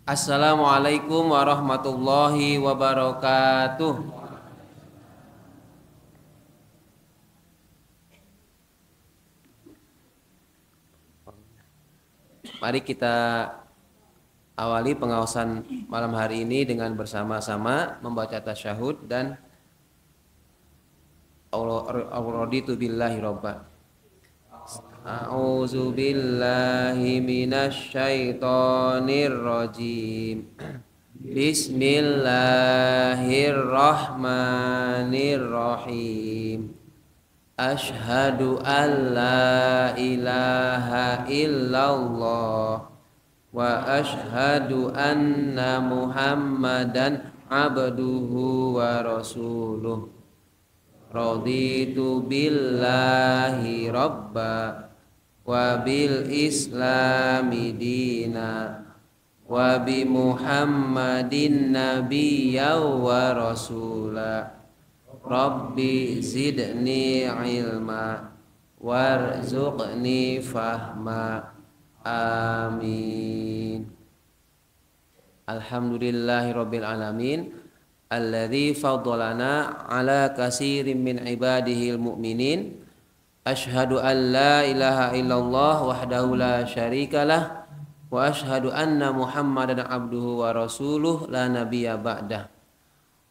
Assalamualaikum warahmatullahi wabarakatuh. Mari kita awali pengawasan malam hari ini dengan bersama-sama membaca tasyahud dan raditu billahi robba. A'udzu billahi minasy syaithanir rajim. Bismillahirrahmanirrahim. Ashhadu an la ilaha illallah wa ashhadu anna Muhammadan abduhu wa rasuluh. Raditu billahi rabba wa bil islami dina wa bi Muhammadin nabiyya wa rasula. Rabbi zidni ilma warzuqni fahma. Amin. Alhamdulillahirabbil alamin alladzi faddalana ala katsirin min ibadihil mu'minin. Asyhadu an la ilaha illallah wahdahu la syarikalah wa asyhadu anna Muhammadan abduhu wa rasuluh la nabiyya ba'dah.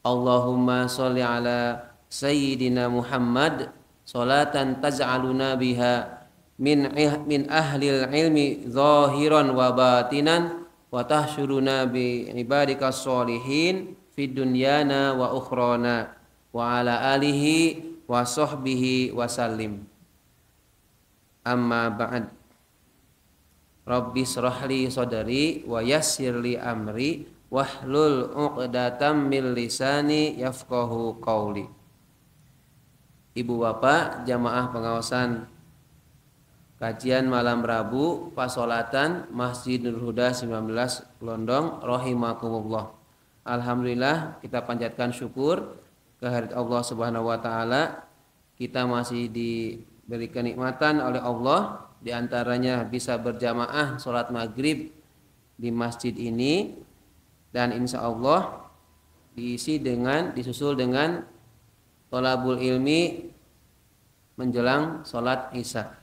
Allahumma sholli ala sayyidina Muhammad sholatan taj'aluna biha min ahlil ilmi zahiran wa batinan wa tahsyuruna bi ibadikas sholihin fid dunyana wa ukhrana wa ala alihi wa sahbihi wa sallim. Amma ba'd. Rabbi shrahli sadri wa yassirli amri wahlul 'uqdatam min lisani yafqahu qauli. Ibu bapak jamaah pengawasan kajian malam Rabu Pasolatan Masjid Nurul Huda 19 Londong rahimakumullah. Alhamdulillah kita panjatkan syukur kehadirat Allah Subhanahu wa taala. Kita masih diberi kenikmatan oleh Allah, di antaranya bisa berjamaah salat maghrib di masjid ini, dan insya Allah disusul dengan thalabul ilmi menjelang sholat isya.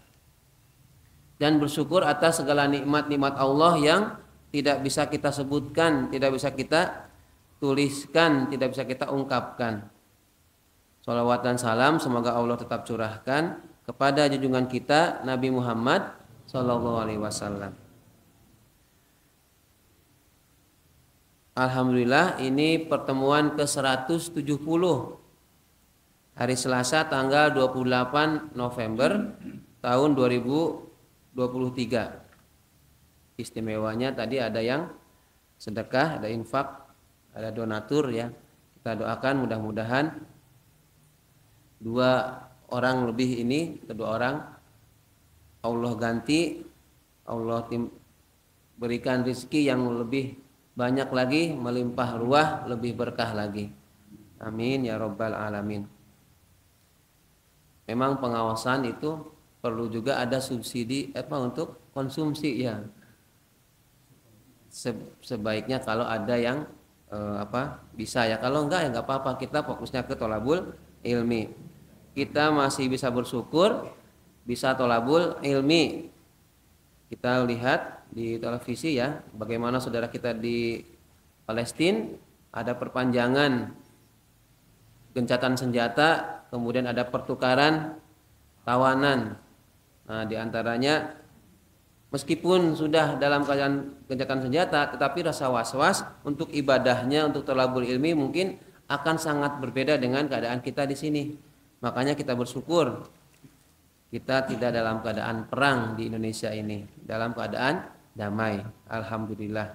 Dan bersyukur atas segala nikmat-nikmat Allah yang tidak bisa kita sebutkan, tidak bisa kita tuliskan, tidak bisa kita ungkapkan. Sholawat dan salam semoga Allah tetap curahkan kepada junjungan kita Nabi Muhammad SAW. Alhamdulillah ini pertemuan ke-170 hari Selasa tanggal 28 November tahun 2023. Istimewanya tadi ada yang sedekah, ada infak, ada donatur ya. Kita doakan mudah-mudahan kedua orang Allah ganti, Allah berikan rezeki yang lebih banyak lagi, melimpah ruah, lebih berkah lagi. Amin ya rabbal alamin. Memang pengawasan itu perlu juga ada subsidi untuk konsumsi ya. Sebaiknya kalau ada yang bisa ya. Kalau enggak ya enggak apa-apa, kita fokusnya ke thalabul ilmi. Kita masih bisa bersyukur bisa thalabul ilmi. Kita lihat di televisi ya, bagaimana saudara kita di Palestina ada perpanjangan gencatan senjata, kemudian ada pertukaran tawanan. Nah, di antaranya meskipun sudah dalam keadaan gencatan senjata, tetapi rasa was-was untuk ibadahnya, untuk thalabul ilmi mungkin akan sangat berbeda dengan keadaan kita di sini. Makanya kita bersyukur kita tidak dalam keadaan perang di Indonesia ini, dalam keadaan damai. Alhamdulillah.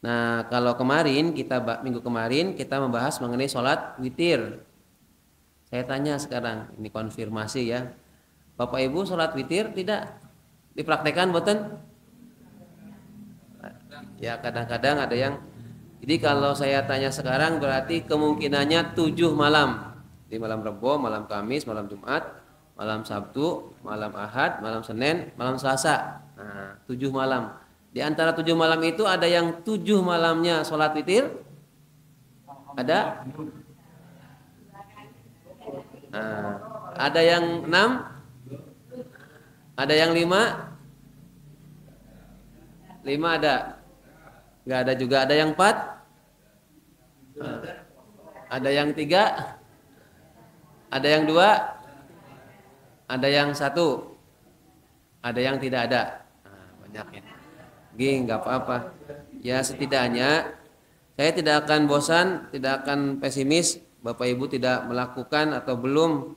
Nah, kalau minggu kemarin kita membahas mengenai sholat witir. Saya tanya sekarang, ini konfirmasi ya. Bapak Ibu sholat witir tidak dipraktekkan boten? Ya kadang-kadang ada yang. Jadi kalau saya tanya sekarang berarti kemungkinannya 7 malam. Di malam Rebo, malam Kamis, malam Jumat, malam Sabtu, malam Ahad, malam Senin, malam Selasa. Nah, 7 malam. Di antara 7 malam itu ada yang 7 malamnya sholat witir, ada, nah, ada yang 6, ada yang 5, 5 ada, nggak ada juga, ada yang 4, ada yang 3, ada yang 2, ada yang 1, ada yang tidak ada. Nah, banyak ya. Gini, nggak apa-apa. Ya setidaknya saya tidak akan bosan, tidak akan pesimis. Bapak Ibu tidak melakukan atau belum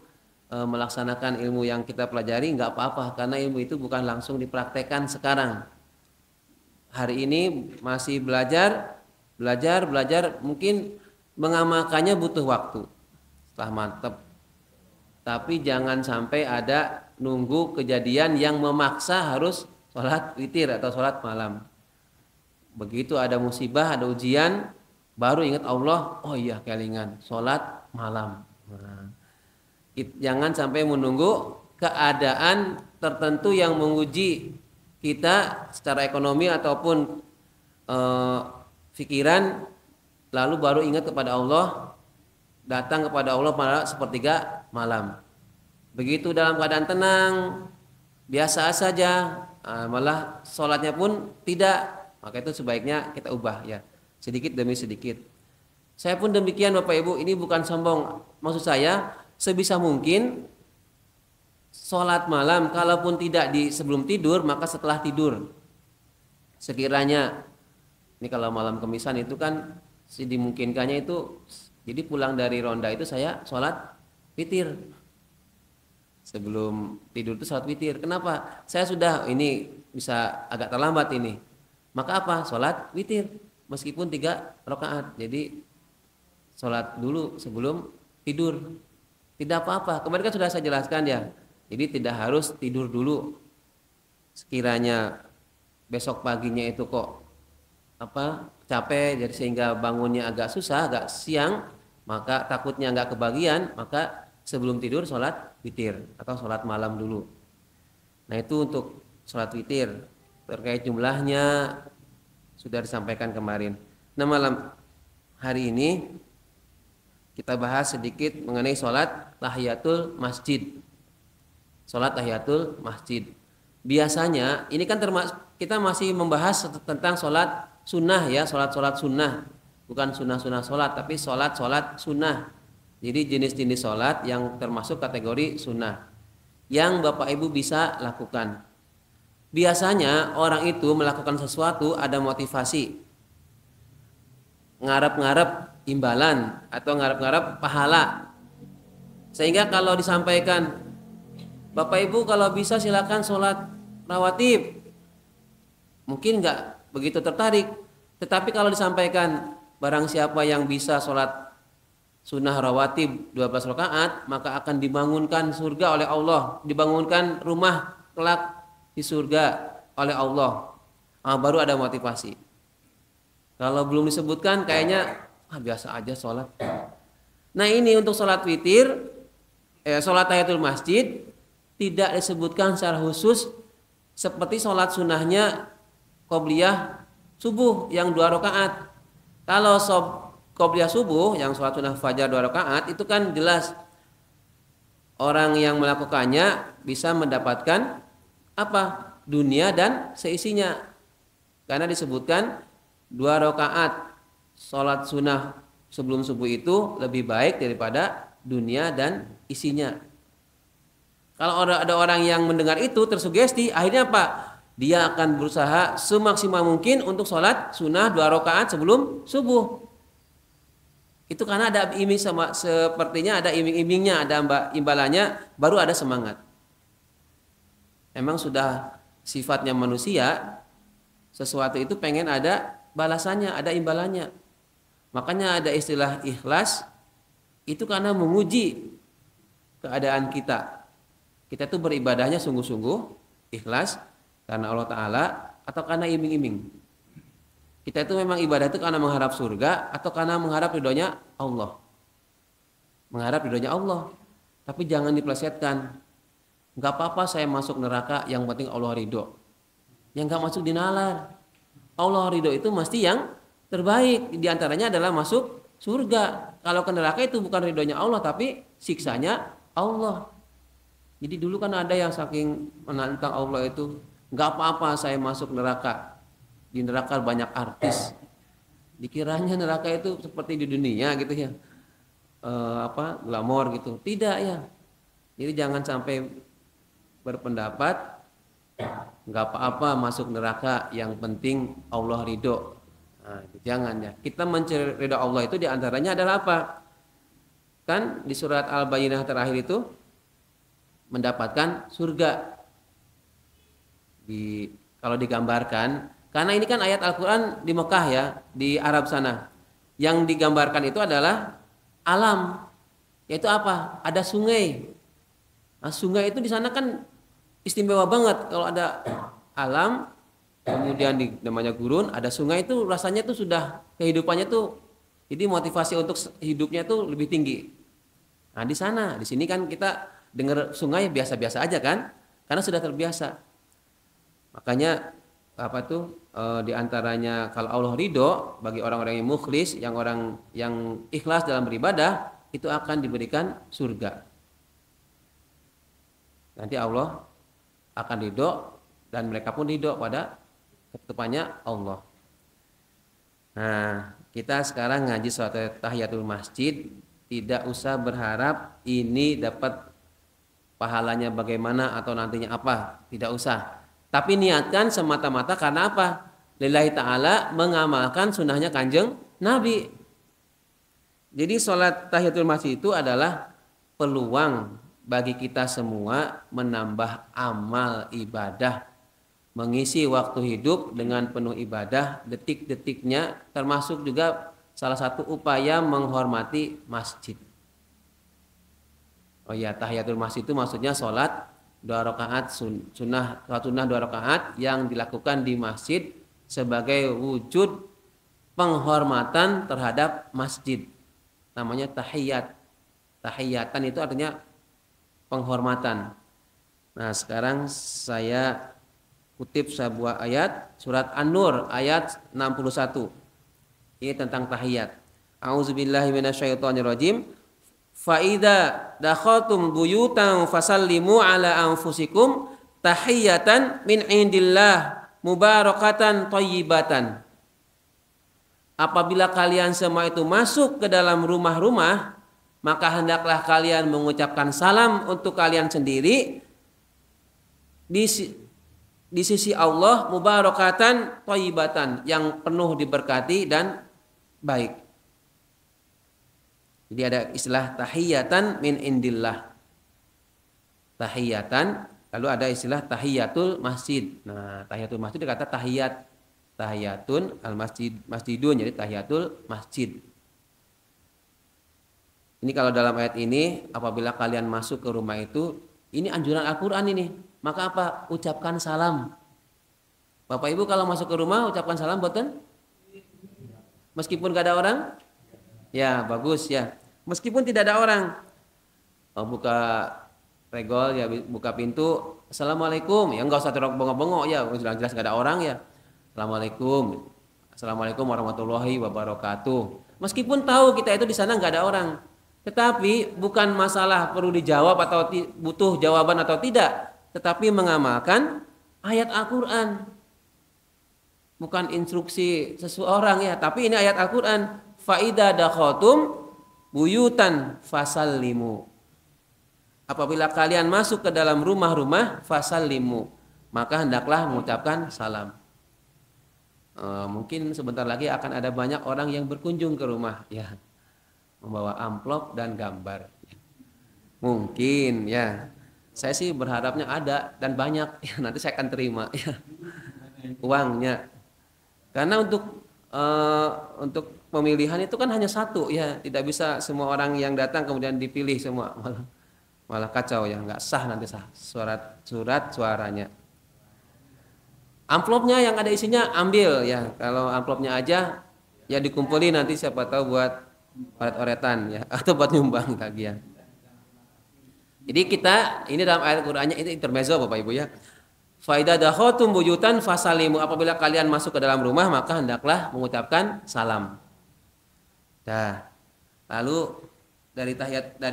melaksanakan ilmu yang kita pelajari, nggak apa-apa. Karena ilmu itu bukan langsung dipraktekkan sekarang. Hari ini masih belajar, mungkin mengamalkannya butuh waktu. Setelah mantap. Tapi jangan sampai ada nunggu kejadian yang memaksa harus sholat witir atau sholat malam. Begitu ada musibah, ada ujian, baru ingat Allah, oh iya kelingan, sholat malam. Nah, jangan sampai menunggu keadaan tertentu yang menguji kita secara ekonomi ataupun pikiran, lalu baru ingat kepada Allah, datang kepada Allah pada sepertiga malam. Begitu dalam keadaan tenang, biasa saja, malah sholatnya pun tidak, maka itu sebaiknya kita ubah ya, sedikit demi sedikit. Saya pun demikian Bapak Ibu, ini bukan sombong, maksud saya sebisa mungkin sholat malam, kalaupun tidak di sebelum tidur, maka setelah tidur. Sekiranya ini kalau malam kemisan itu kan dimungkinkannya itu, jadi pulang dari ronda itu saya sholat witir. Sebelum tidur itu sholat witir. Kenapa? Saya sudah ini bisa agak terlambat ini. Maka apa? Sholat witir. Meskipun 3 rakaat. Jadi sholat dulu sebelum tidur. Tidak apa-apa. Kemarin kan sudah saya jelaskan ya. Jadi tidak harus tidur dulu. Sekiranya besok paginya itu kok capek, jadi sehingga bangunnya agak susah, agak siang, maka takutnya nggak kebagian, maka sebelum tidur sholat witir atau sholat malam dulu. Nah itu untuk sholat witir. Terkait jumlahnya sudah disampaikan kemarin. Nah malam hari ini kita bahas sedikit mengenai sholat tahiyatul masjid. Sholat tahiyatul masjid. Biasanya ini kan kita masih membahas tentang sholat sunnah ya, sholat sunnah. Bukan sunnah sholat, tapi sholat sunnah. Jadi jenis-jenis sholat yang termasuk kategori sunnah yang Bapak Ibu bisa lakukan. Biasanya orang itu melakukan sesuatu ada motivasi, ngarep-ngarep imbalan atau ngarep-ngarep pahala. Sehingga kalau disampaikan, Bapak Ibu kalau bisa silakan sholat rawatib, mungkin nggak begitu tertarik. Tetapi kalau disampaikan barang siapa yang bisa sholat sunnah rawatib 12 rakaat, maka akan dibangunkan surga oleh Allah, dibangunkan rumah kelak di surga oleh Allah. Baru ada motivasi. Kalau belum disebutkan kayaknya biasa aja sholat. Nah ini untuk sholat witir, sholat tahiyatul masjid tidak disebutkan secara khusus seperti sholat sunnahnya qobliyah subuh yang 2 rakaat. Kalau qobliyah subuh yang sholat sunnah fajar 2 rakaat itu kan jelas orang yang melakukannya bisa mendapatkan dunia dan seisinya, karena disebutkan 2 rakaat sholat sunnah sebelum subuh itu lebih baik daripada dunia dan isinya. Kalau ada orang yang mendengar itu tersugesti, akhirnya dia akan berusaha semaksimal mungkin untuk sholat sunnah 2 rakaat sebelum subuh. Itu karena ada iming, sepertinya ada iming-imingnya, ada imbalannya, baru ada semangat. Emang sudah sifatnya manusia, sesuatu itu pengen ada balasannya, ada imbalannya. Makanya ada istilah ikhlas, itu karena menguji keadaan kita. Kita tuh beribadahnya sungguh-sungguh, ikhlas, karena Allah Ta'ala, atau karena iming-iming. Kita itu memang ibadah itu karena mengharap surga atau karena mengharap ridhonya Allah. Mengharap ridhonya Allah. Tapi jangan diplesetkan. Enggak apa-apa saya masuk neraka, yang penting Allah ridho. Yang enggak masuk dinalar. Allah ridho itu mesti yang terbaik. Di antaranya adalah masuk surga. Kalau ke neraka itu bukan ridhonya Allah tapi siksanya Allah. Jadi dulu kan ada yang saking menantang Allah itu, nggak apa-apa saya masuk neraka. Di neraka banyak artis. Dikiranya neraka itu seperti di dunia gitu ya. Glamor gitu. Tidak ya. Jadi jangan sampai berpendapat nggak apa-apa masuk neraka, yang penting Allah ridho. Nah, jangan ya. Kita mencari ridho Allah itu diantaranya adalah apa? Kan di surat Al-Bayyinah terakhir itu mendapatkan surga. Kalau digambarkan, karena ini kan ayat Al-Quran di Mekah ya, di Arab sana. Yang digambarkan itu adalah alam, yaitu apa? Ada sungai. Nah, sungai itu di sana kan istimewa banget. Kalau ada alam, kemudian namanya gurun, ada sungai itu rasanya tuh sudah kehidupannya tuh, jadi motivasi untuk hidupnya tuh lebih tinggi. Nah di sana, di sini kan kita dengar sungai biasa-biasa aja kan, karena sudah terbiasa. Makanya di antaranya kalau Allah ridho bagi orang-orang yang mukhlis, orang yang ikhlas dalam beribadah, itu akan diberikan surga. Nanti Allah akan ridho dan mereka pun ridho pada ketepannya Allah. Nah, kita sekarang ngaji surat tahiyatul masjid, tidak usah berharap ini dapat pahalanya bagaimana atau nantinya apa, tidak usah. Tapi niatkan semata-mata karena apa? Lillahi ta'ala, mengamalkan sunnahnya Kanjeng Nabi. Jadi sholat tahiyatul masjid itu adalah peluang bagi kita semua menambah amal ibadah, mengisi waktu hidup dengan penuh ibadah, detik-detiknya, termasuk juga salah satu upaya menghormati masjid. Oh ya, tahiyatul masjid itu maksudnya sholat 2 rakaat sunnah 2 rakaat yang dilakukan di masjid sebagai wujud penghormatan terhadap masjid. Namanya tahiyat. Tahiyatan itu artinya penghormatan. Nah, sekarang saya kutip sebuah ayat surat An-Nur ayat 61. Ini tentang tahiyat. A'udzubillahi minasyaitonirrajim. Fa idza dakhaltum buyutan fasallimu ala anfusikum tahiyatan min indillah mubarakatan thayyibatan. Apabila kalian semua itu masuk ke dalam rumah-rumah, maka hendaklah kalian mengucapkan salam untuk kalian sendiri di sisi Allah, mubarakatan thayyibatan, yang penuh diberkati dan baik. Jadi ada istilah tahiyatan min indillah. Tahiyatan, lalu ada istilah tahiyatul masjid. Nah, tahiyatul masjid dikata tahiyat. Tahiyatun al-masjidun, jadi tahiyatul masjid. Ini kalau dalam ayat ini, apabila kalian masuk ke rumah itu, ini anjuran Al-Quran ini. Maka apa? Ucapkan salam. Bapak Ibu kalau masuk ke rumah ucapkan salam boten? Meskipun gak ada orang? Ya bagus ya. Meskipun tidak ada orang, buka regol ya, buka pintu, assalamualaikum, ya nggak usah bengok-bengok ya, jelas-jelas gak ada orang ya. Assalamualaikum, assalamualaikum warahmatullahi wabarakatuh. Meskipun tahu kita itu di sana nggak ada orang, tetapi bukan masalah perlu dijawab atau butuh jawaban atau tidak, tetapi mengamalkan ayat Al-Quran, bukan instruksi seseorang ya, tapi ini ayat Al-Quran. Faida dakhatum buyutan fasallimu. Apabila kalian masuk ke dalam rumah-rumah, fasallimu, maka hendaklah mengucapkan salam. Mungkin sebentar lagi akan ada banyak orang yang berkunjung ke rumah ya, membawa amplop dan gambar. Mungkin ya. Saya sih berharapnya ada dan banyak ya, nanti saya akan terima ya uangnya. Karena untuk pemilihan itu kan hanya satu ya, tidak bisa semua orang yang datang kemudian dipilih semua, malah kacau ya, nggak sah nanti sah surat suaranya. Amplopnya yang ada isinya ambil ya, kalau amplopnya aja ya dikumpulin, nanti siapa tahu buat oret-oretan ya, atau buat nyumbang lagi ya. Jadi kita ini dalam ayat Qur'annya itu intermezzo Bapak Ibu ya. Fa idza dakhaltum buyutan fasalimu, apabila kalian masuk ke dalam rumah maka hendaklah mengucapkan salam. Dah. Lalu dari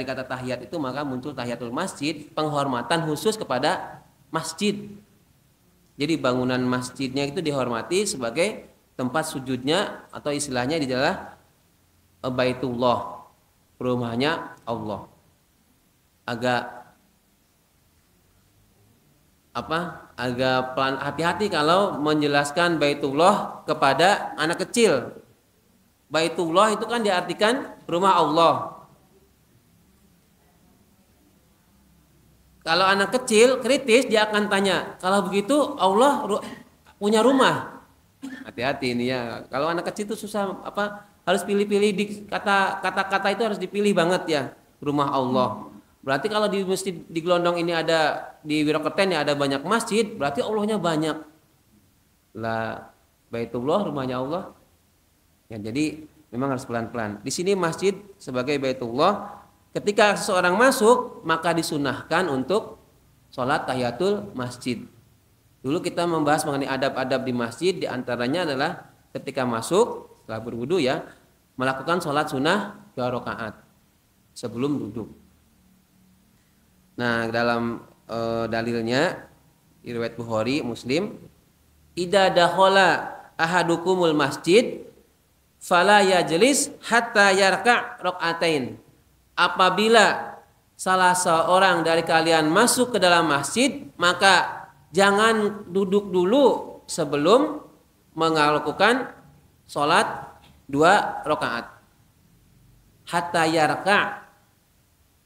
kata tahiyat itu maka muncul tahiyatul masjid, penghormatan khusus kepada masjid. Jadi bangunan masjidnya itu dihormati sebagai tempat sujudnya atau istilahnya di adalah Baitullah, rumahnya Allah. Agak pelan, hati-hati kalau menjelaskan Baitullah kepada anak kecil. Baitullah itu kan diartikan rumah Allah. Kalau anak kecil kritis dia akan tanya, kalau begitu Allah punya rumah. Hati-hati ini ya. Kalau anak kecil itu susah harus pilih-pilih di kata-kata itu harus dipilih banget ya. Rumah Allah. Berarti kalau di masjid di Gelondong ini ada di Wiroketen ya ada banyak masjid, berarti Allahnya banyak. Lah Baitullah rumahnya Allah. Ya, jadi memang harus pelan-pelan. Di sini masjid sebagai Baitullah. Ketika seseorang masuk, maka disunahkan untuk sholat tahiyatul masjid. Dulu kita membahas mengenai adab-adab di masjid, diantaranya adalah ketika masuk, setelah berwudu ya, melakukan sholat sunnah 2 rakaat sebelum duduk. Nah, dalam dalilnya, riwayat Bukhari, Muslim, idza dakhala ahadukumul masjid, fala yajlis hatta yarka' raka'atain. Apabila salah seorang dari kalian masuk ke dalam masjid, maka jangan duduk dulu sebelum melakukan sholat 2 rakaat. Hatta yarka'.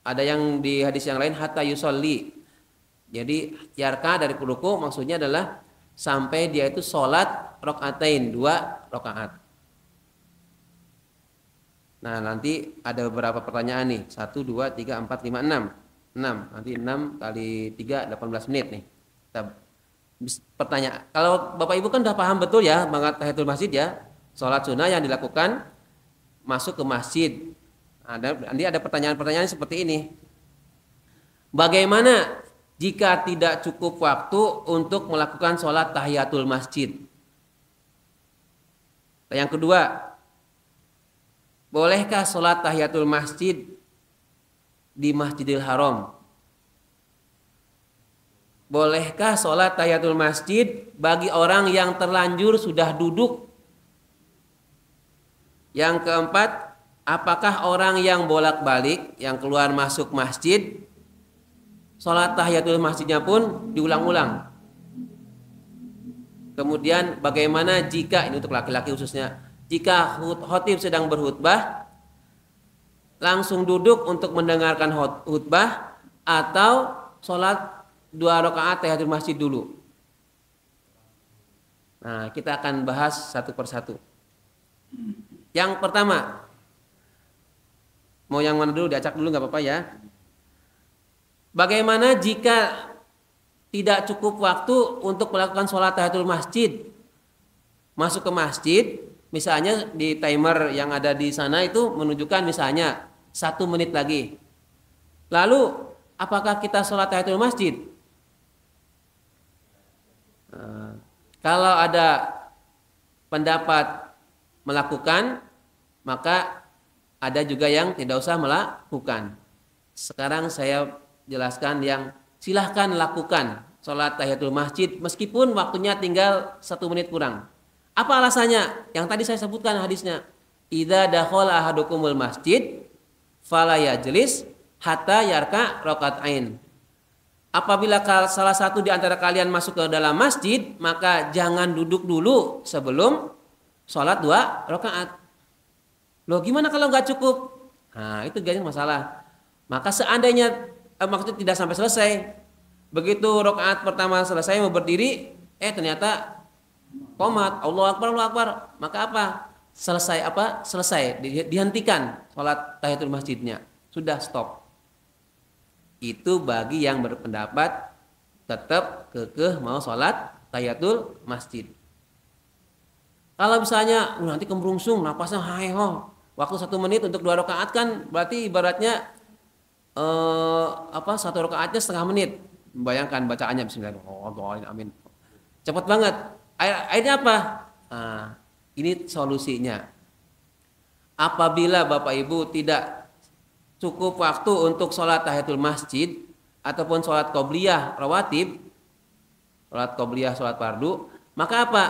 Ada yang di hadis yang lain hatta yusolli. Jadi yarka dari ruku maksudnya adalah sampai dia itu sholat rakaatain 2 rakaat. Nah nanti ada beberapa pertanyaan nih 1, 2, 3, 4, 5, 6 nanti 6 kali 3 18 menit nih. Kita pertanyaan. Kalau Bapak Ibu kan udah paham betul ya banget tahiyatul masjid ya, sholat sunnah yang dilakukan masuk ke masjid. Nanti ada pertanyaan-pertanyaan seperti ini. Bagaimana jika tidak cukup waktu untuk melakukan sholat tahiyatul masjid? Yang kedua, bolehkah sholat tahiyatul masjid di Masjidil Haram? Bolehkah sholat tahiyatul masjid bagi orang yang terlanjur sudah duduk? Yang keempat, apakah orang yang bolak-balik, yang keluar masuk masjid, sholat tahiyatul masjidnya pun diulang-ulang? Kemudian bagaimana jika, ini untuk laki-laki khususnya, jika khotib sedang berkhutbah, langsung duduk untuk mendengarkan khutbah atau sholat 2 rakaat tahiyatul masjid dulu? Nah, kita akan bahas satu persatu. Yang pertama, mau yang mana dulu? Diacak dulu nggak apa-apa ya. Bagaimana jika tidak cukup waktu untuk melakukan sholat tahiyatul masjid? Masuk ke masjid, misalnya di timer yang ada di sana itu menunjukkan misalnya 1 menit lagi. Lalu apakah kita sholat tahiyatul masjid? Kalau ada pendapat melakukan, maka ada juga yang tidak usah melakukan. Sekarang saya jelaskan yang silahkan lakukan sholat tahiyatul masjid meskipun waktunya tinggal 1 menit kurang. Apa alasannya? Yang tadi saya sebutkan hadisnya. Idza dakhala ahadukumul masjid fala yajlis hatta yarka rakaatain. Apabila salah satu di antara kalian masuk ke dalam masjid, maka jangan duduk dulu sebelum sholat 2 rakaat. Loh gimana kalau nggak cukup? Nah itu guys masalah. Maka seandainya maksudnya tidak sampai selesai, begitu rakaat pertama selesai mau berdiri, ternyata qomat, Allahu Akbar, Allahu Akbar. Maka apa? Selesai dihentikan sholat tahiyatul masjidnya. Sudah stop. Itu bagi yang berpendapat tetap kekeh mau sholat tahiyatul masjid. Kalau misalnya nanti kemrungsung, napasnya hayo, waktu 1 menit untuk 2 rakaat kan berarti ibaratnya 1 rakaatnya setengah menit. Bayangkan bacaannya bismillahirrahmanirrahim. Amin. Cepat banget. Akhirnya apa? Nah, ini solusinya. Apabila Bapak Ibu tidak cukup waktu untuk sholat tahiyatul masjid ataupun sholat qobliyah rawatib, sholat fardu, maka apa?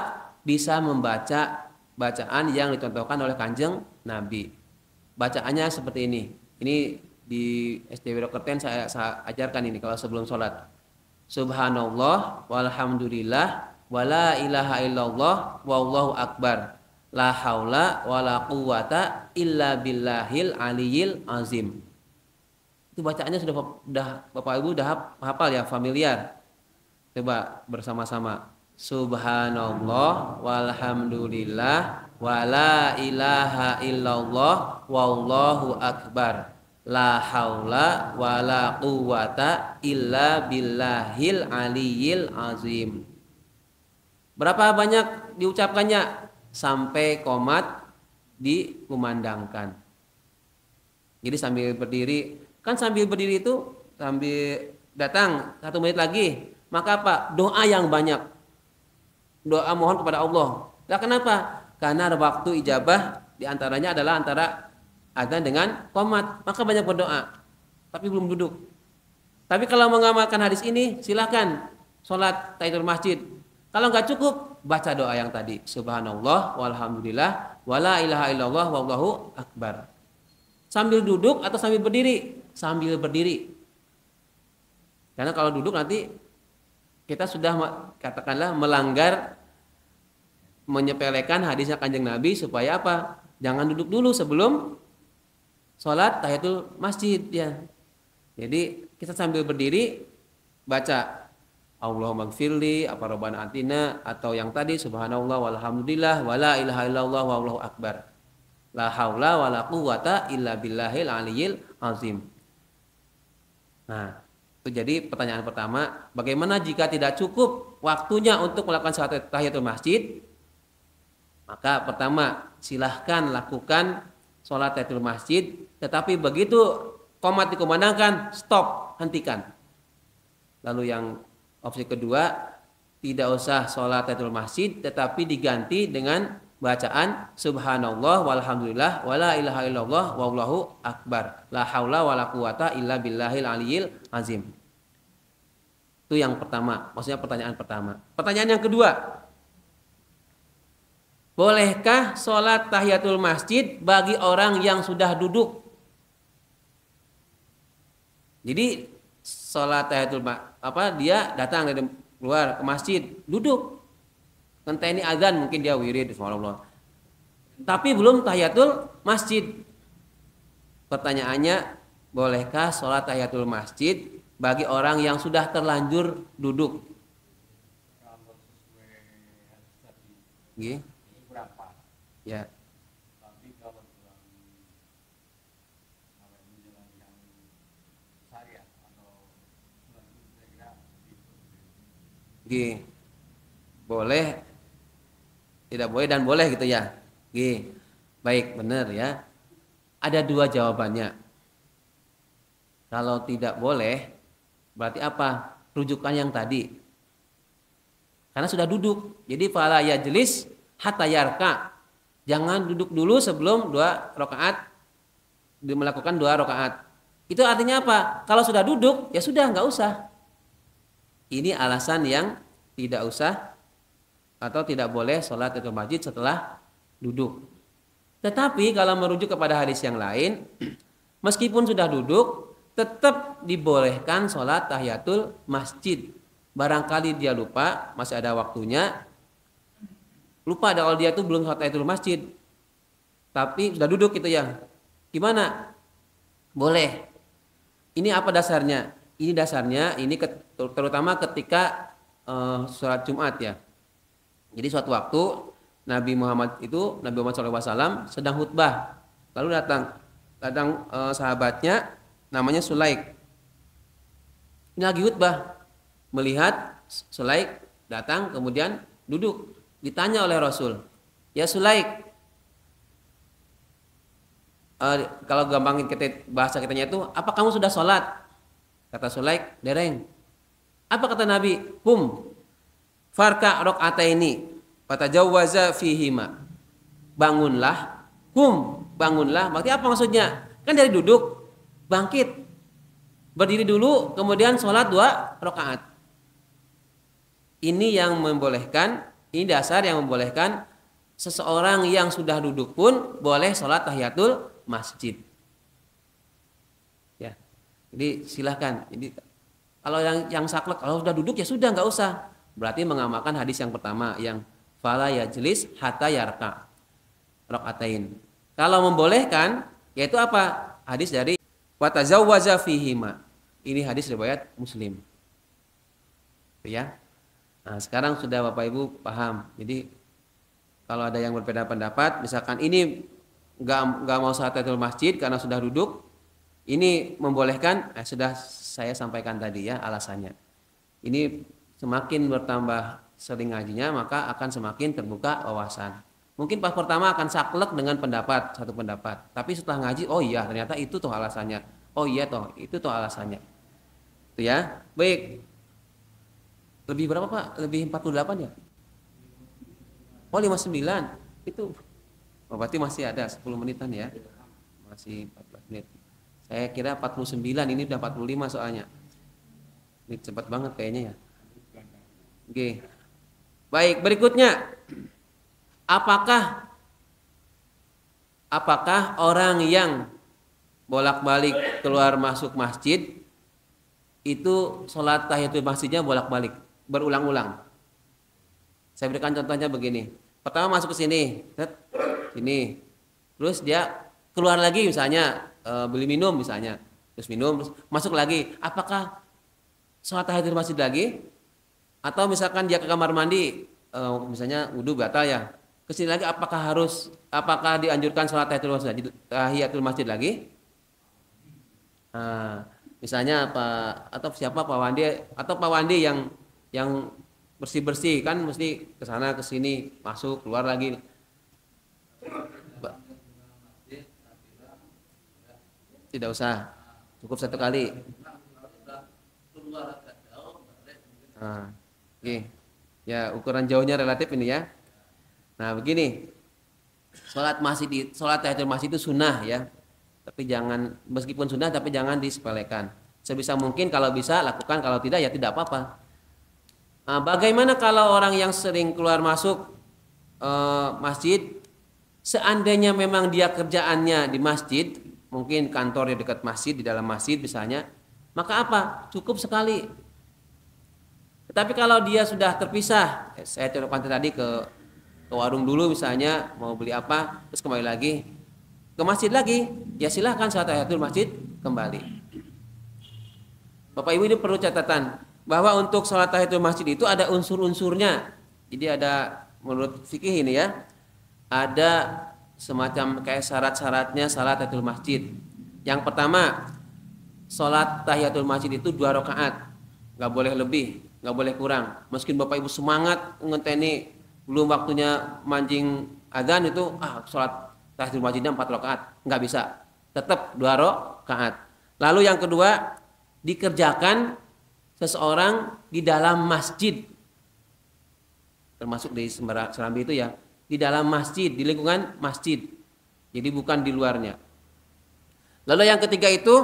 Bisa membaca bacaan yang dicontohkan oleh Kanjeng Nabi. Bacaannya seperti ini. Ini di SDW Rokerten saya ajarkan ini kalau sebelum sholat. Subhanallah walhamdulillah wala ilaha illallah wallahu akbar. La haula wala quwata illa billahil aliyil azim. Itu bacaannya sudah Bapak Ibu udah hafal ya, familiar. Coba bersama-sama. Subhanallah walhamdulillah wala ilaha illallah wallahu akbar. La haula wala quwata illa billahil aliyil azim. Berapa banyak diucapkannya? Sampai komat dikumandangkan. Jadi sambil berdiri, kan sambil berdiri itu sambil datang 1 menit lagi, maka apa? Doa yang banyak. Doa mohon kepada Allah. Nah, kenapa? Karena waktu ijabah diantaranya adalah antara adzan dengan qomat, maka banyak berdoa. Tapi belum duduk. Tapi kalau mengamalkan hadis ini, silakan sholat tahiyatul masjid. Kalau nggak cukup, baca doa yang tadi. Subhanallah walhamdulillah wala ilaha illallah wallahu akbar. Sambil duduk atau sambil berdiri? Sambil berdiri. Karena kalau duduk nanti kita sudah katakanlah melanggar, menyepelekan hadisnya Kanjeng Nabi supaya apa? Jangan duduk dulu sebelum sholat tahiyatul masjid ya. Jadi kita sambil berdiri baca Allahumma gfirli apa robbana atina, atau yang tadi subhanallah walhamdulillah wala ilaha illallah wallahu akbar. La haula wala quwata illa billahil aliyil azim. Nah, itu jadi pertanyaan pertama, bagaimana jika tidak cukup waktunya untuk melakukan sholat tahiyatul masjid? Maka pertama, silahkan lakukan sholat tahiyatul masjid, tetapi begitu qomat dikumandangkan, stop, hentikan. Lalu yang opsi kedua, tidak usah sholat tahiyatul masjid, tetapi diganti dengan bacaan subhanallah walhamdulillah wala ilaha illallah wallahu akbar. La haula wala quwata illa billahil aliyil azim. Itu yang pertama, maksudnya pertanyaan pertama. Pertanyaan yang kedua, bolehkah sholat tahiyatul masjid bagi orang yang sudah duduk? Jadi sholat tahiyatul dia datang dari luar ke masjid, duduk. Ngenteni azan, mungkin dia wirid subhanallah. Tapi belum tahiyatul masjid. Pertanyaannya, bolehkah sholat tahiyatul masjid bagi orang yang sudah terlanjur duduk? Gih. Ya. Gih. Boleh, tidak boleh dan boleh gitu ya. Gih. Baik, benar ya. Ada dua jawabannya. Kalau tidak boleh, berarti apa? Rujukan yang tadi. Karena sudah duduk. Jadi fala yajlis hatta yarka. Jangan duduk dulu sebelum 2 rakaat, melakukan 2 rakaat. Itu artinya apa? Kalau sudah duduk, ya sudah, nggak usah. Ini alasan yang tidak usah atau tidak boleh sholat tahiyatul masjid setelah duduk. Tetapi kalau merujuk kepada hadis yang lain, meskipun sudah duduk, tetap dibolehkan sholat tahiyatul masjid. Barangkali dia lupa, masih ada waktunya. Lupa kalau dia tuh belum sholat tahiyatul masjid, tapi sudah duduk gitu ya. Gimana? Boleh. Ini apa dasarnya? Ini dasarnya ini terutama ketika sholat Jumat ya. Jadi suatu waktu Nabi Muhammad SAW sedang khutbah. Lalu datang sahabatnya namanya Sulaik. Ini lagi khutbah. Melihat Sulaik datang kemudian duduk. Ditanya oleh Rasul, ya Sulaik, kalau gampangin bahasa kitanya itu, apa kamu sudah sholat? Kata Sulaik, dereng. Apa kata Nabi? Farka rakaataini fatajawwaza fihima. Bangunlah, bangunlah. Berarti apa maksudnya? Kan dari duduk, bangkit, berdiri dulu, kemudian sholat 2 rakaat. Ini yang membolehkan, ini dasar yang membolehkan seseorang yang sudah duduk pun boleh sholat tahiyatul masjid. Ya, jadi silahkan. Jadi kalau yang saklek, kalau sudah duduk ya sudah nggak usah. Berarti mengamalkan hadis yang pertama yang fala yajlis hatta yarka rakaatain. Kalau membolehkan yaitu apa? Hadis dari wa tazawwaza fihima. Ini hadis riwayat Muslim. Ya. Nah, sekarang sudah Bapak Ibu paham. Jadi kalau ada yang berbeda pendapat, misalkan ini nggak mau sholat tahiyatul masjid karena sudah duduk, ini membolehkan, sudah saya sampaikan tadi ya alasannya. Ini semakin bertambah sering ngajinya maka akan semakin terbuka wawasan. Mungkin pas pertama akan saklek dengan satu pendapat. Tapi setelah ngaji, oh iya ternyata itu tuh alasannya. Oh iya toh, itu tuh alasannya. Itu ya. Baik. Lebih berapa Pak? Lebih 48 ya? Oh 59. Itu. Oh, berarti masih ada 10 menitan ya. Masih 14 menit. Saya kira 49, ini udah 45 soalnya. Ini cepat banget kayaknya ya. Oke. Baik, berikutnya. Apakah orang yang bolak-balik keluar masuk masjid itu sholat tahiyatul masjidnya bolak-balik, berulang-ulang? Saya berikan contohnya begini. Pertama masuk ke sini, sini. Terus dia keluar lagi misalnya beli minum misalnya, terus minum, terus masuk lagi. Apakah sholat tahiyatul masjid lagi? Atau misalkan dia ke kamar mandi, misalnya wudhu batal ya. Kesini lagi apakah dianjurkan sholat tahiyatul masjid lagi? Nah, misalnya Pak Wandi yang bersih kan mesti ke sana ke sini masuk keluar lagi. Tidak usah, cukup satu kali. Nah, oke. Ya ukuran jauhnya relatif ini ya. Nah begini, sholat tahiyatul masjid itu sunnah ya, tapi meskipun sunnah tapi jangan disepelekan. Sebisa mungkin kalau bisa lakukan, kalau tidak ya tidak apa-apa. Nah, bagaimana kalau orang yang sering keluar masuk masjid, seandainya memang dia kerjaannya di masjid, mungkin kantor di dekat masjid, di dalam masjid misalnya, maka apa? Cukup sekali. Tetapi kalau dia sudah terpisah, saya contohkan tadi ke warung dulu misalnya mau beli apa, terus kembali lagi ke masjid lagi, ya silahkan sholat tahiyatul masjid kembali. Bapak Ibu ini perlu catatan bahwa untuk sholat tahiyatul masjid itu ada unsur-unsurnya. Jadi ada menurut fikih ini ya, ada semacam kayak syarat-syaratnya sholat tahiyatul masjid. Yang pertama, sholat tahiyatul masjid itu 2 rakaat, nggak boleh lebih, nggak boleh kurang. Meskipun Bapak Ibu semangat ngenteni belum waktunya mancing adzan itu sholat tahiyatul masjidnya 4 rakaat, nggak bisa, tetap 2 rakaat. Lalu yang kedua, dikerjakan seseorang di dalam masjid, termasuk di Serambi itu ya, di dalam masjid, di lingkungan masjid, jadi bukan di luarnya. Lalu yang ketiga itu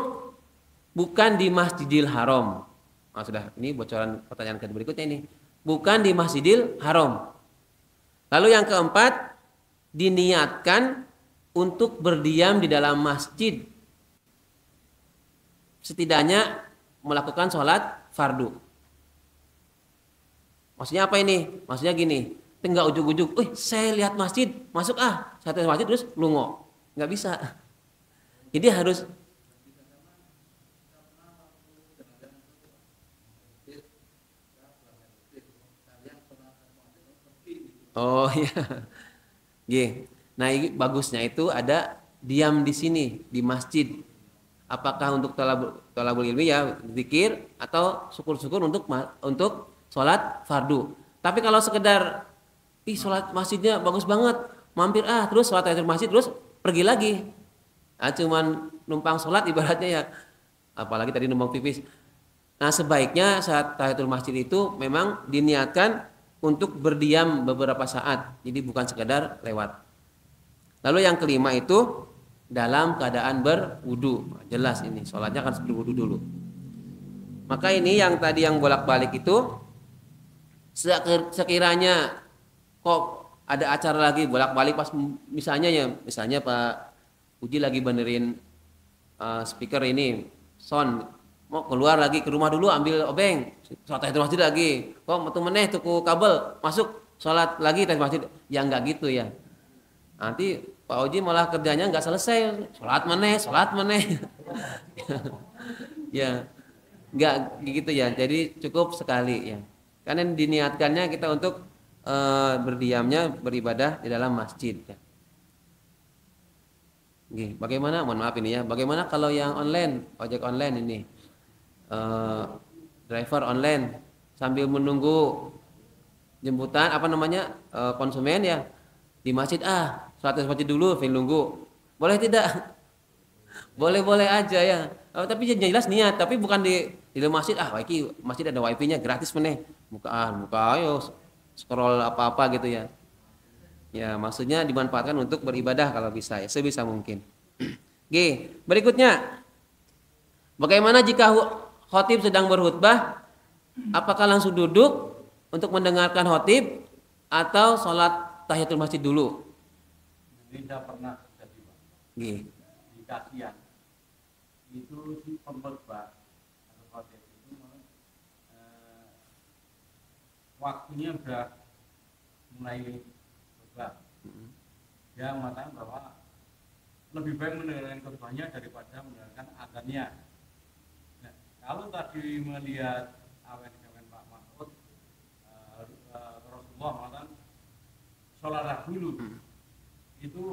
bukan di Masjidil Haram. Sudah, ini bocoran pertanyaan berikutnya ini, bukan di Masjidil Haram. Lalu yang keempat, diniatkan untuk berdiam di dalam masjid, setidaknya melakukan sholat fardu. Maksudnya apa ini? Maksudnya gini, enggak ujuk-ujuk, saya lihat masjid, masuk saya lihat masjid terus lungo, nggak bisa. Jadi harus iya. Nah, bagusnya itu ada diam di sini di masjid. Apakah untuk thalabul ilmi ya zikir atau syukur-syukur untuk sholat fardu. Tapi kalau sekedar sholat masjidnya bagus banget, mampir terus sholat tahiyatul masjid terus pergi lagi. Cuman numpang sholat ibaratnya ya, apalagi tadi numpang pipis. Nah, sebaiknya saat tahiyatul masjid itu memang diniatkan untuk berdiam beberapa saat. Jadi bukan sekedar lewat. Lalu yang kelima itu dalam keadaan berwudu. Jelas ini, sholatnya kan berwudu dulu. Maka ini yang tadi yang bolak-balik itu sekiranya kok ada acara lagi bolak-balik pas misalnya Pak Uji lagi benerin speaker ini sound mau keluar lagi ke rumah dulu ambil obeng sholat tahiyatul masjid lagi kok metu meneh tuku kabel masuk sholat lagi tahiyatul masjid ya nggak gitu ya nanti Pak Uji malah kerjanya nggak selesai sholat meneh ya nggak gitu ya jadi cukup sekali ya karena diniatkannya kita untuk berdiamnya beribadah di dalam masjid ya. Bagaimana? Mohon maaf ini ya. Bagaimana kalau yang online, ojek online ini, driver online sambil menunggu jemputan apa namanya konsumen ya di masjid sholat masjid dulu, nunggu. Boleh tidak? Boleh aja ya. Tapi jelas niat, tapi bukan di dalam masjid. Waiki masjid ada wifi-nya gratis meneh. Buka ayo scroll apa-apa gitu ya. Ya, maksudnya dimanfaatkan untuk beribadah kalau bisa ya, sebisa mungkin. G. Berikutnya, bagaimana jika khotib sedang berkhutbah? Apakah langsung duduk untuk mendengarkan khotib atau sholat tahiyatul masjid dulu? Ini tidak pernah terjadi, Pak. G. Di kajian itu si pemkhotbah atau khotib itu waktunya sudah mulai dia mengatakan bahwa lebih baik mendengarkan khutbahnya daripada mendengarkan azannya. Nah, kalau tadi melihat apa yang dikatakan Pak Mahfud, Rasulullah mengatakan sholatlah dulu, itu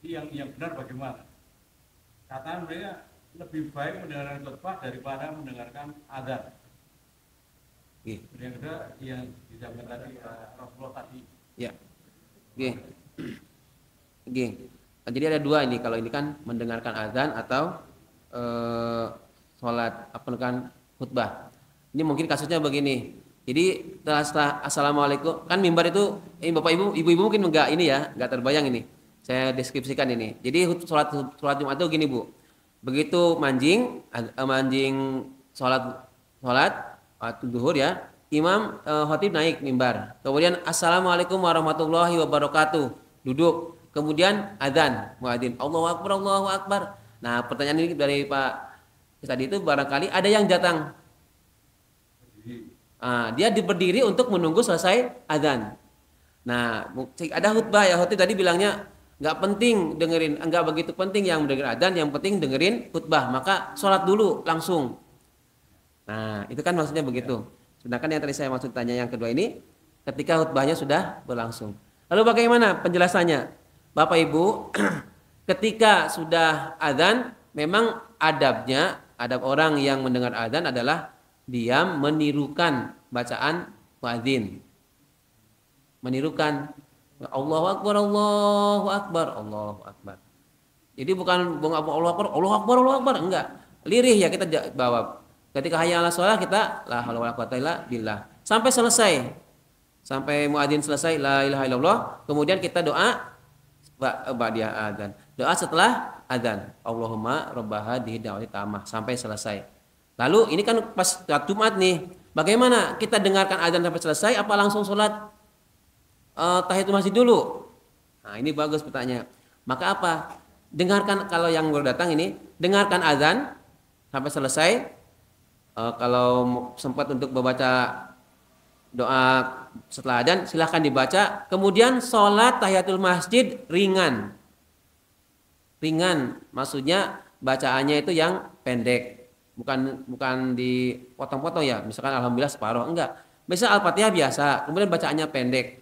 yang benar bagaimana? Katanya mereka lebih baik mendengarkan khutbah daripada mendengarkan azan. Yang kedua yang disampaikan tadi Rasulullah tadi. Ya. Jadi ada dua ini kalau ini kan mendengarkan azan atau sholat apa kan khutbah. Ini mungkin kasusnya begini. Jadi setelah assalamualaikum kan mimbar itu bapak ibu mungkin enggak terbayang ini. Saya deskripsikan ini. Jadi sholat Jumat itu gini Bu. Begitu manjing sholat waktu zuhur ya. Imam khotib naik mimbar. Kemudian assalamualaikum warahmatullahi wabarakatuh. Duduk. Kemudian azan, muadzin. Allahu akbar, Allahu akbar. Nah, pertanyaan ini dari Pak tadi itu barangkali ada yang datang. Dia berdiri untuk menunggu selesai azan. Nah, ada khutbah ya. Khotib tadi bilangnya nggak penting dengerin, enggak begitu penting yang dengerin azan, yang penting dengerin khutbah. Maka sholat dulu langsung. Nah, itu kan maksudnya begitu. Sedangkan yang tadi saya maksud tanya yang kedua ini ketika khutbahnya sudah berlangsung. Lalu bagaimana penjelasannya? Bapak Ibu, ketika sudah azan memang adab orang yang mendengar azan adalah diam menirukan bacaan muadzin. Menirukan Allahu akbar, Allahu akbar, Allahu akbar. Jadi bukan Allahu akbar, Allahu akbar, Allahu akbar, enggak. Lirih ya kita bawa. Ketika hayya 'alas shalah kita la haula wala quwata illa billah sampai selesai. Sampai muadzin selesai la ilaha illallah, kemudian kita doa ba'da adzan. Doa setelah adzan. Allahumma rabb hadhihi da'wati tammah sampai selesai. Lalu ini kan pas Jumat nih. Bagaimana kita dengarkan adzan sampai selesai apa langsung sholat tahiyatul masjid dulu? Nah, ini bagus pertanyaan. Maka apa? Dengarkan kalau yang baru datang ini, dengarkan adzan sampai selesai. Kalau sempat untuk membaca doa setelah adzan silahkan dibaca. Kemudian sholat tahiyatul masjid ringan. Ringan maksudnya bacaannya itu yang pendek. Bukan dipotong-potong ya. Misalkan alhamdulillah separuh, enggak. Misal Al-Fatihah biasa, kemudian bacaannya pendek.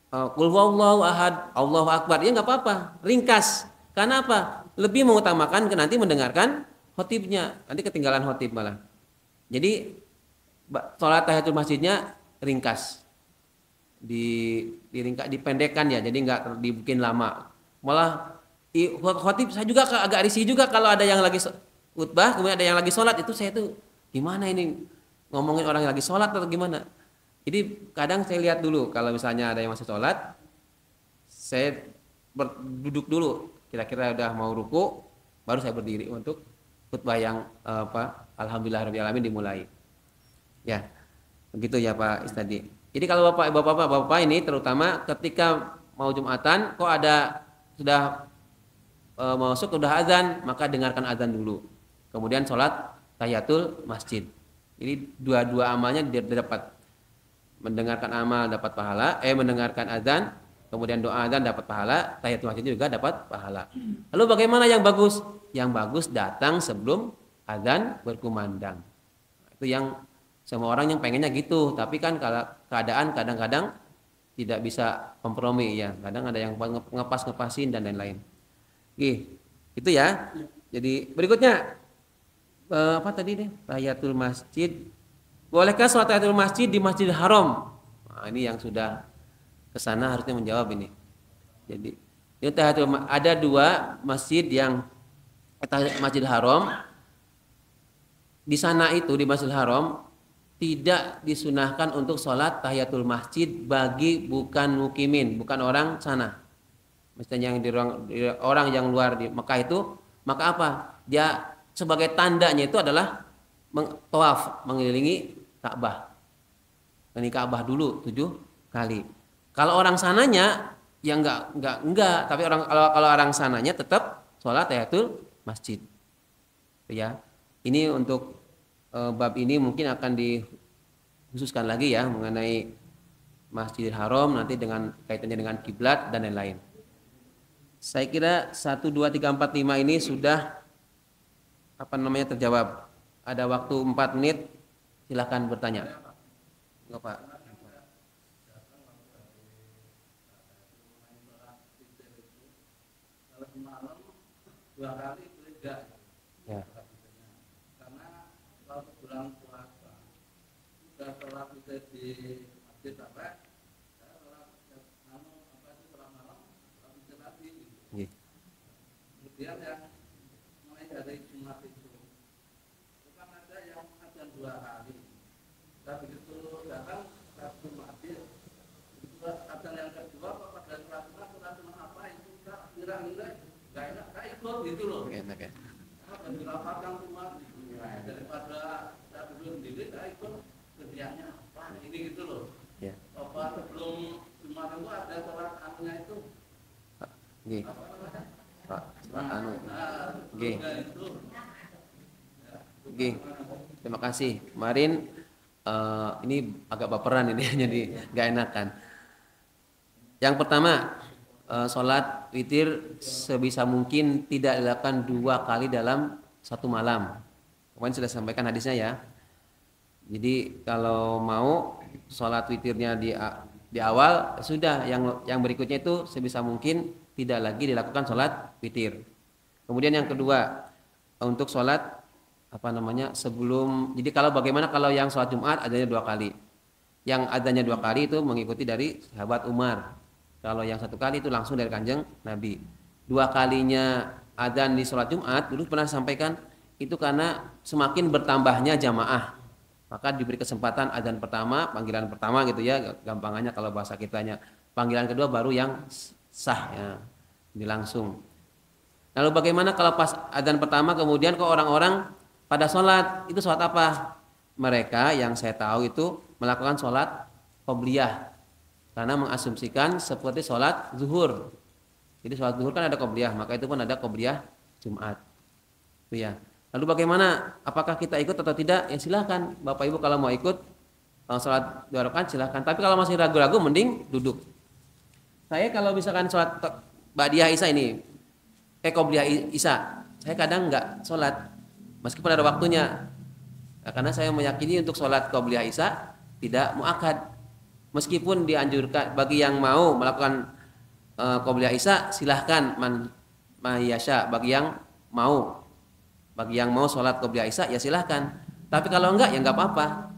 Qul huwallahu ahad, Allahu akbar. Ya enggak apa-apa, ringkas. Karena apa? Lebih mengutamakan nanti mendengarkan khotibnya, nanti ketinggalan khotib malah. Jadi sholat tahiyatul masjidnya ringkas, dipendekkan ya, jadi nggak dibikin lama. Malah khotib saya juga agak risih juga kalau ada yang lagi khutbah, kemudian ada yang lagi sholat, itu saya tuh gimana ini ngomongin orang yang lagi sholat atau gimana. Jadi kadang saya lihat dulu kalau misalnya ada yang masih sholat, saya duduk dulu, kira-kira udah mau ruku, baru saya berdiri untuk khutbah yang Alhamdulillahirabbil alamin dimulai. Ya, begitu ya Pak Istadi. Jadi kalau bapak ini terutama ketika mau Jumatan, kok ada sudah mau masuk udah azan, maka dengarkan azan dulu. Kemudian sholat tahiyatul masjid. Jadi dua-dua amalnya dapat. Mendengarkan amal dapat pahala, mendengarkan azan, kemudian doa azan dapat pahala, tahiyatul masjid juga dapat pahala. Lalu bagaimana yang bagus? Yang bagus datang sebelum azan berkumandang. Itu yang semua orang yang pengennya gitu, tapi kan kalau keadaan kadang-kadang tidak bisa kompromi ya. Kadang ada yang ngepasin dan lain-lain. Itu ya. Jadi berikutnya apa tadi deh? Tahiyatul masjid. Bolehkah sholat tahiyatul masjid di Masjidil Haram? Nah, ini yang sudah kesana harusnya menjawab ini. Jadi ini ada dua masjid yang Masjidil Haram. Di sana itu di Masjidil Haram tidak disunahkan untuk sholat tahiyatul masjid bagi bukan mukimin, bukan orang sana. Misalnya yang orang yang luar di Mekah itu, maka apa? Dia sebagai tandanya itu adalah tawaf, mengelilingi Ka'bah. Ini Ka'bah dulu 7 kali. Kalau orang sananya ya enggak, tapi kalau orang sananya tetap sholat tahiyatul masjid. Ya. Ini untuk bab ini mungkin akan dikhususkan lagi ya mengenai Masjidil Haram nanti dengan kaitannya dengan kiblat dan lain-lain. Saya kira 1 2 3 4 5 ini sudah terjawab. Ada waktu 4 menit, silakan bertanya. Enggak, Pak. Dua kali tidak. Ya. Karena kalau bulan puasa sudah sholat di masjid apa? Sholat malam, sholat lagi. Kemudian yang mulai dari Jumat itu kan ada yang azan 2 kali. Tapi begitu datang Sabtu Masjid, azan yang kedua pada sholat apa itu kira-kira nggak enak, nggak ikut gitu loh. Enak ya. Dan dirapatkan cuma daripada saya dulu sendiri saya ikut kerjanya apa ini gitu loh. Ya. Apa sebelum Jumat itu ada sholat anunya itu. Nggih. Pak, anu. Nggih. Nggih. Terima kasih. Kemarin ini agak baperan ini jadi nggak enakan. Yang pertama, sholat witir sebisa mungkin tidak dilakukan 2 kali dalam 1 malam. Kemarin sudah sampaikan hadisnya ya. Jadi kalau mau sholat witirnya di awal sudah, yang berikutnya itu sebisa mungkin tidak lagi dilakukan sholat witir. Kemudian yang kedua, untuk sholat sebelum. Jadi bagaimana kalau yang sholat Jumat adanya 2 kali. Yang adanya 2 kali itu mengikuti dari sahabat Umar. Kalau yang 1 kali itu langsung dari Kanjeng Nabi. 2 kalinya adzan di sholat Jumat dulu pernah sampaikan itu karena semakin bertambahnya jamaah, maka diberi kesempatan adzan pertama, panggilan pertama gitu ya, gampangannya kalau bahasa kitanya. Panggilan kedua baru yang sah ya, ini langsung. Lalu bagaimana kalau pas adzan pertama kemudian kok orang-orang pada sholat, itu sholat apa? Mereka yang saya tahu itu melakukan sholat qobliyah karena mengasumsikan seperti sholat zuhur. Jadi sholat zuhur kan ada qobliyah, maka itu pun ada qobliyah Jumat. Itu ya. Lalu bagaimana? Apakah kita ikut atau tidak? Ya silahkan. Bapak Ibu kalau mau ikut sholat 2 rakaat silahkan. Tapi kalau masih ragu-ragu mending duduk. Saya kalau misalkan sholat Ba'diyah Isya ini, qobliyah Isya, saya kadang nggak sholat meskipun ada waktunya. Nah, karena saya meyakini untuk sholat qobliyah Isya tidak muakkad. Meskipun dianjurkan bagi yang mau melakukan qobliyah Isya silahkan mayasya, bagi yang mau sholat qobliyah Isya ya silahkan. Tapi kalau enggak ya enggak apa-apa.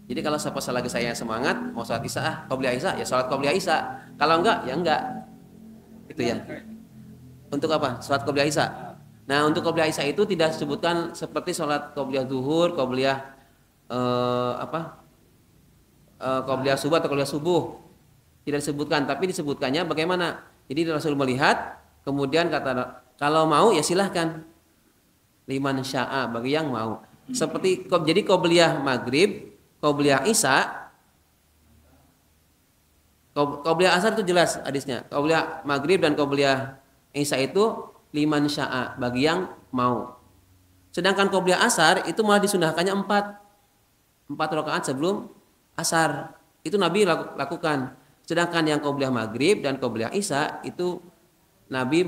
Jadi kalau lagi saya semangat mau sholat Isya qobliyah Isya ya sholat qobliyah Isya. Kalau enggak ya enggak. Itu ya. Untuk apa? Sholat qobliyah Isya. Nah, untuk qobliyah isya itu tidak disebutkan seperti sholat qobliyah zuhur, qobliyah qobliyah subuh atau qobliyah subuh. Tidak disebutkan, tapi disebutkannya bagaimana? Jadi Rasul melihat, kemudian kata kalau mau ya silahkan. Liman sya'a, bagi yang mau. Seperti jadi qobliyah maghrib, qobliyah isya, qobliyah asar itu jelas hadisnya. Qobliyah maghrib dan qobliyah isya itu liman sya'a, bagi yang mau. Sedangkan qobliyah asar itu malah disunahkannya 4 rakaat sebelum asar. Itu Nabi lakukan. Sedangkan yang qobliyah maghrib dan qobliyah isya itu Nabi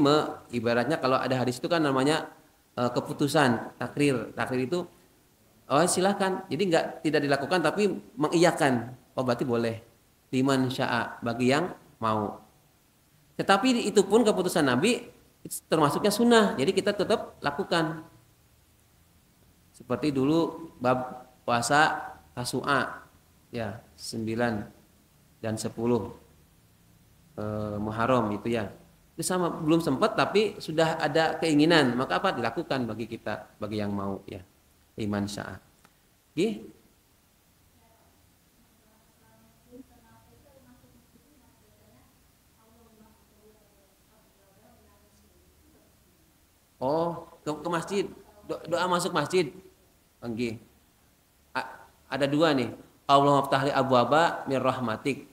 ibaratnya kalau ada hadis itu kan namanya keputusan takrir. Takrir itu silahkan. Jadi tidak dilakukan tapi mengiyakan. Oh berarti boleh. Liman sya'a, bagi yang mau. Tetapi itu pun keputusan Nabi termasuknya sunnah. Jadi kita tetap lakukan. Seperti dulu bab puasa Tasu'a ya 9 dan 10 Muharram itu ya. Itu sama, belum sempat tapi sudah ada keinginan, maka apa dilakukan bagi kita, bagi yang mau ya. Liman sya'a. Nggih. Oh, ke masjid. Doa masuk masjid. Nggih. Ada 2 nih. Allahumma ftahli abwaba min rahmatik.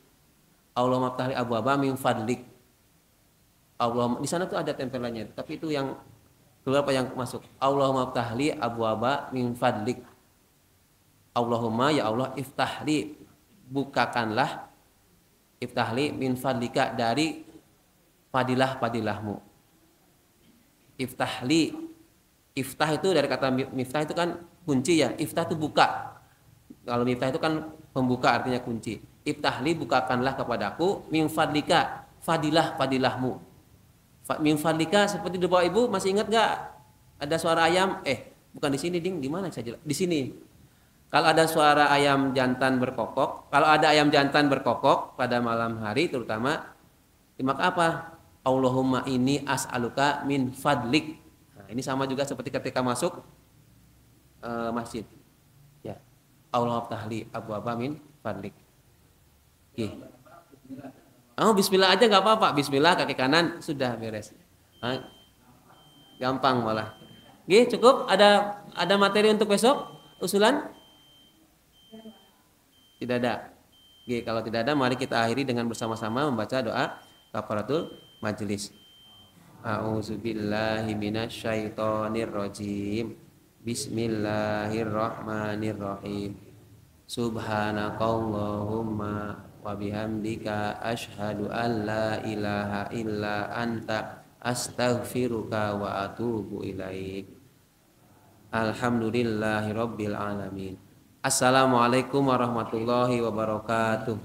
Allahumma ftahli abwaba min fadlik. Allah di sana tuh ada tempelannya, tapi itu yang beberapa yang masuk. Allahumma ftahli abwaba min fadlik. Allahumma ya Allah iftahli, bukakanlah, iftahli min fadlika, dari fadilah-fadilahmu. Iftahli, iftah itu dari kata miftah itu kan kunci ya. Iftah itu buka. Kalau miftah itu kan pembuka, artinya kunci. Iftahli, bukakanlah kepadaku, min fadlika, fadilah-fadilahmu. Min fadlika seperti di bawah ibu, masih ingat gak? Ada suara ayam, bukan di sini ding, di mana saja? Di sini. Kalau ada suara ayam jantan berkokok, kalau ada ayam jantan berkokok pada malam hari terutama, maka apa? Allahumma inni as'aluka min fadlik. Nah, ini sama juga seperti ketika masuk masjid. Ya. Allah ftahli abwaba min fadlik. Oke. Oh, bismillah aja nggak apa-apa. Bismillah kaki kanan sudah beres. Nah, gampang malah. Oke, cukup. Ada materi untuk besok? Usulan? Tidak ada. Oke, kalau tidak ada mari kita akhiri dengan bersama-sama membaca doa kafaratul majelis. A'udzubillahi minasyaitonirrajim. Bismillahirrahmanirrahim. Subhanakallahumma wa bihamdika asyhadu an la ilaha illa anta astaghfiruka wa atubu ilaik. Alhamdulillahirabbil alamin. Assalamualaikum warahmatullahi wabarakatuh.